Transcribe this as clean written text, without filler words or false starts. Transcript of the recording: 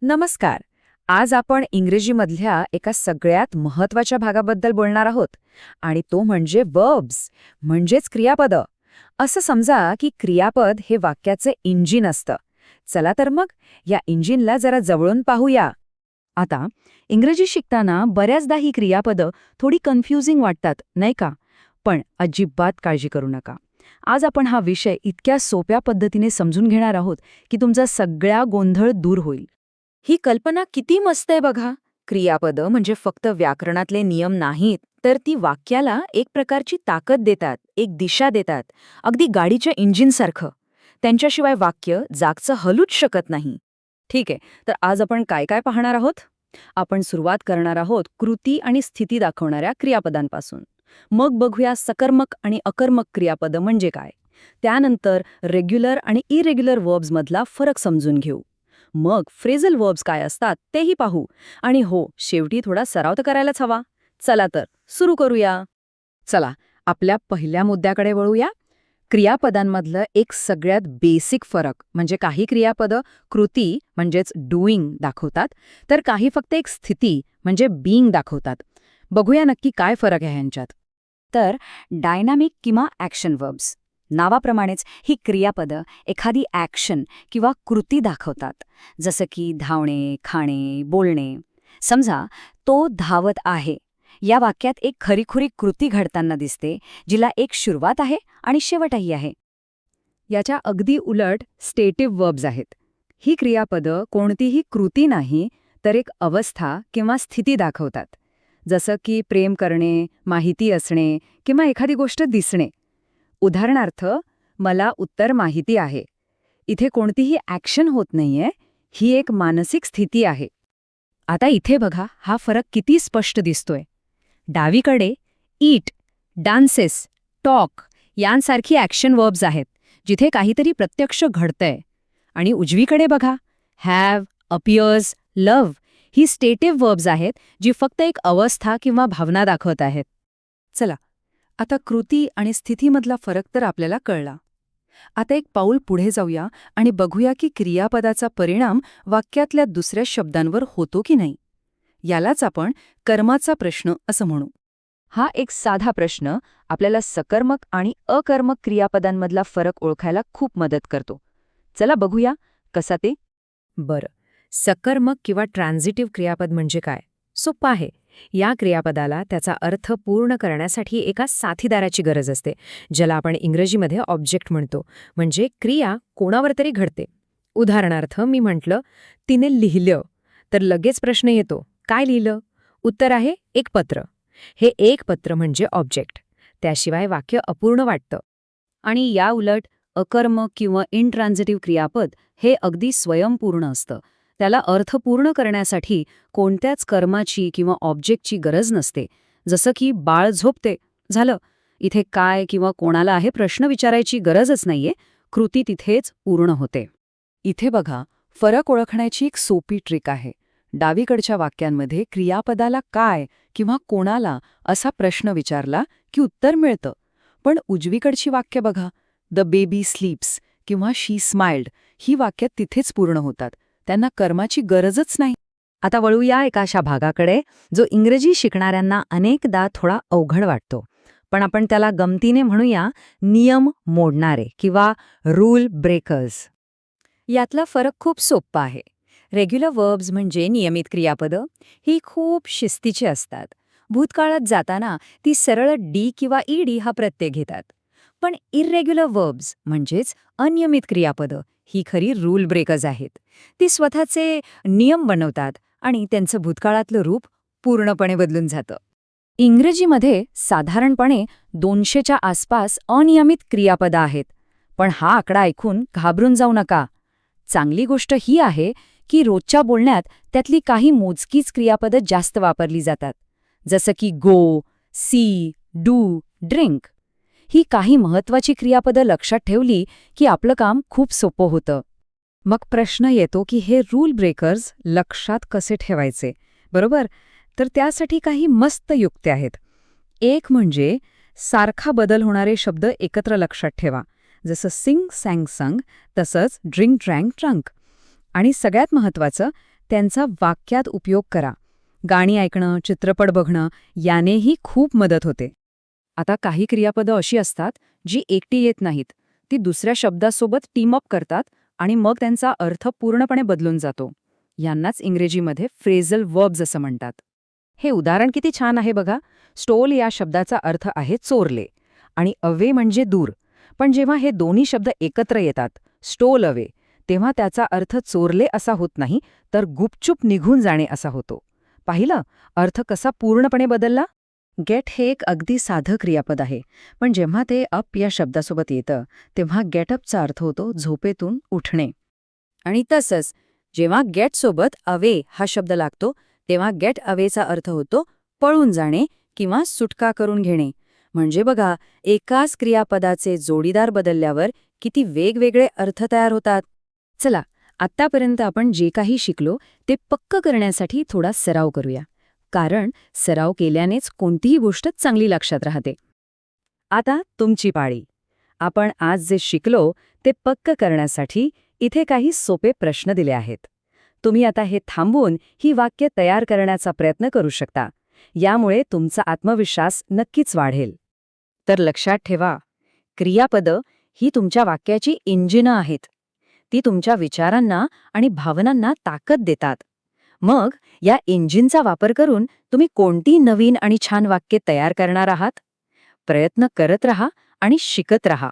नमस्कार. आज आपण इंग्रजीमधल्या एका सगळ्यात महत्वाच्या भागाबद्दल बोलणार आहोत आणि तो म्हणजे वर्ब्स, म्हणजेच क्रियापदं. असं समजा की क्रियापद हे वाक्याचे इंजिन असतं. चला तर मग या इंजिनला जरा जवळून पाहूया. आता इंग्रजी शिकताना बऱ्याचदा ही क्रियापदं थोडी कन्फ्युजिंग वाटतात, नाही का? पण अजिबात काळजी करू नका. आज आपण हा विषय इतक्या सोप्या पद्धतीने समजून घेणार आहोत की तुमचा सगळा गोंधळ दूर होईल. ही कल्पना किती मस्त आहे बघा. क्रियापदं म्हणजे फक्त व्याकरणातले नियम नाहीत, तर ती वाक्याला एक प्रकारची ताकद देतात, एक दिशा देतात, अगदी गाडीच्या इंजिनसारखं. त्यांच्याशिवाय वाक्य जागचं हलूच शकत नाही. ठीक आहे, तर आज आपण काय काय पाहणार आहोत? आपण सुरुवात करणार आहोत कृती आणि स्थिती दाखवणाऱ्या क्रियापदांपासून. मग बघूया सकर्मक आणि अकर्मक क्रियापदं म्हणजे काय. त्यानंतर रेग्युलर आणि इरेग्युलर वर्ब्समधला फरक समजून घेऊ. मग फ्रेझल वर्ब्स काय असतात तेही पाहू. आणि हो, शेवटी थोडा सराव तर करायलाच हवा. चला तर सुरू करूया. चला, आपल्या पहिल्या मुद्द्याकडे वळूया. क्रियापदांमधलं एक सगळ्यात बेसिक फरक म्हणजे काही क्रियापदं कृती म्हणजेच डुईंग दाखवतात, तर काही फक्त एक स्थिती म्हणजे बीइंग दाखवतात. बघूया नक्की काय फरक आहे ह्यांच्यात. तर डायनामिक किंवा ॲक्शन वर्ब्स. नावाप्रमाणेच ही क्रियापदं एखादी ॲक्शन किंवा कृती दाखवतात, जसं की धावणे, खाणे, बोलणे. समजा तो धावत आहे. या वाक्यात एक खरीखुरी कृती घडताना दिसते, जिला एक सुरुवात आहे आणि शेवटही आहे. याच्या अगदी उलट स्टेटिव्ह वर्ब्स आहेत. ही क्रियापदं कोणतीही कृती नाही, तर एक अवस्था किंवा स्थिती दाखवतात, जसं की प्रेम करणे, माहिती असणे किंवा एखादी गोष्ट दिसणे. उदाहरणार्थ, मला उत्तर माहिती आहे. इथे कोणतीही ॲक्शन होत नाहीये, ही एक मानसिक स्थिती आहे. आता इथे बघा हा फरक किती स्पष्ट दिसतोय. डावीकडे ईट, डान्सेस, टॉक यांसारखी ॲक्शन वर्ब्स आहेत, जिथे काहीतरी प्रत्यक्ष घडतंय. आणि उजवीकडे बघा हॅव, अपियर्स, लव्ह ही स्टेटिव्ह वर्ब्स आहेत, जी फक्त एक अवस्था किंवा भावना दाखवत आहेत. चला, आता कृती आणि स्थितीमधला फरक तर आपल्याला कळला. आता एक पाऊल पुढे जाऊया आणि बघूया की क्रियापदाचा परिणाम वाक्यातल्या दुसऱ्या शब्दांवर होतो की नाही. यालाच आपण कर्माचा प्रश्न असं म्हणू. हा एक साधा प्रश्न आपल्याला सकर्मक आणि अकर्मक क्रियापदांमधला फरक ओळखायला खूप मदत करतो. चला बघूया कसा ते. बरं, सकर्मक किंवा ट्रान्झिटिव्ह क्रियापद म्हणजे काय? सोपं आहे. या क्रियापदाला त्याचा अर्थ पूर्ण करण्यासाठी एका साथीदाराची गरज असते, ज्याला आपण इंग्रजीमध्ये ऑब्जेक्ट म्हणतो. म्हणजे क्रिया कोणावर तरी घडते. उदाहरणार्थ, मी म्हटलं तिने लिहिलं, तर लगेच प्रश्न येतो, काय लिहिलं? उत्तर आहे एक पत्र. हे एक पत्र म्हणजे ऑब्जेक्ट. त्याशिवाय वाक्य अपूर्ण वाटतं. आणि या उलट अकर्मक किंवा इनट्रान्झिटिव्ह क्रियापद हे अगदी स्वयंपूर्ण असतं. त्याला अर्थ पूर्ण करण्यासाठी कोणत्याच कर्माची किंवा ऑब्जेक्टची गरज नसते. जसं की बाळ झोपते, झालं. इथे काय किंवा कोणाला आहे प्रश्न विचारायची गरजच नाहीये. कृती तिथेच पूर्ण होते. इथे बघा, फरक ओळखण्याची एक सोपी ट्रिक आहे. डावीकडच्या वाक्यांमध्ये क्रियापदाला काय किंवा कोणाला असा प्रश्न विचारला की उत्तर मिळतं. पण उजवीकडची वाक्य बघा, द बेबी स्लीप्स किंवा शी स्माइल्ड ही वाक्यात तिथेच पूर्ण होतात. त्यांना कर्माची गरजच नाही. आता वळूया एका अशा भागाकडे जो इंग्रजी शिकणाऱ्यांना अनेकदा थोडा अवघड वाटतो. पण आपण त्याला गमतीने म्हणूया नियम मोडणारे किंवा रूल ब्रेकर्स. यातला फरक खूप सोपा आहे. रेग्युलर वर्ब्स म्हणजे नियमित क्रियापदं ही खूप शिस्तीची असतात. भूतकाळात जाताना ती सरळ डी किंवा ईडी हा प्रत्यय घेतात. पण इर्रेग्युलर वर्ब्स म्हणजेच अनियमित क्रियापदं ही खरी रूल ब्रेकर्स आहेत. ती स्वतःचे नियम बनवतात आणि त्यांचं भूतकाळातलं रूप पूर्णपणे बदलून जातं. इंग्रजीमध्ये साधारणपणे 200च्या आसपास अनियमित क्रियापदं आहेत. पण हा आकडा ऐकून घाबरून जाऊ नका. चांगली गोष्ट ही आहे की रोजच्या बोलण्यात त्यातली काही मोजकीच क्रियापदं जास्त वापरली जातात, जसं की गो, सी, डू, ड्रिंक. ही काही महत्वाची क्रियापदं लक्षात ठेवली की आपलं काम खूप सोपं होतं. मग प्रश्न येतो की हे रूल ब्रेकर्स लक्षात कसे ठेवायचे, बरोबर? तर त्यासाठी काही मस्त युक्त्या आहेत. एक म्हणजे सारखा बदल होणारे शब्द एकत्र लक्षात ठेवा, जसं सिंग, सॅंग, संग, तसंच ड्रिंक, ड्रँक, ट्रंक. आणि सगळ्यात महत्त्वाचं, त्यांचा वाक्यात उपयोग करा. गाणी ऐकणं, चित्रपट बघणं यानेही खूप मदत होते. आता काही क्रियापदं अशी असतात जी एकटी येत नाहीत. ती दुसऱ्या शब्दासोबत टीम अप करतात आणि मग त्यांचा अर्थ पूर्णपणे बदलून जातो. यांनाच इंग्रजीमध्ये फ्रेझल वर्ब्स असं म्हणतात. हे उदाहरण किती छान आहे बघा. स्टोल या शब्दाचा अर्थ आहे चोरले आणि अवे म्हणजे दूर. पण जेव्हा हे दोन्ही शब्द एकत्र येतात, स्टोल अवे, तेव्हा त्याचा अर्थ चोरले असा होत नाही, तर गुपचूप निघून जाणे असा होतो. पाहिलं, अर्थ कसा पूर्णपणे बदलला? गेट हे एक अगदी साधं क्रियापद आहे, पण जेव्हा ते अप या शब्दासोबत येतं, तेव्हा गेटअपचा अर्थ होतो झोपेतून उठणे. आणि तसंच जेव्हा गेटसोबत अवे हा शब्द लागतो, तेव्हा गेट अवेचा अर्थ होतो पळून जाणे किंवा सुटका करून घेणे. म्हणजे बघा, एकाच क्रियापदाचे जोडीदार बदलल्यावर किती वेगवेगळे अर्थ तयार होतात. चला, आत्तापर्यंत आपण जे काही शिकलो ते पक्क करण्यासाठी थोडा सराव करूया. कारण सराव केल्यानेच कोणतीही गोष्ट चांगली लक्षात राहते. आता तुमची पाळी. आपण आज जे शिकलो ते पक्क करण्यासाठी इथे काही सोपे प्रश्न दिले आहेत. तुम्ही आता हे थांबवून ही वाक्य तयार करण्याचा प्रयत्न करू शकता. यामुळे तुमचा आत्मविश्वास नक्कीच वाढेल. तर लक्षात ठेवा, क्रियापदं ही तुमच्या वाक्याची इंजिनं आहेत. ती तुमच्या विचारांना आणि भावनांना ताकद देतात. मग या इंजिनचा वापर करून तुम्ही कोणती नवीन आणि छान वाक्ये तयार करणार आहात? प्रयत्न करत रहा आणि शिकत रहा.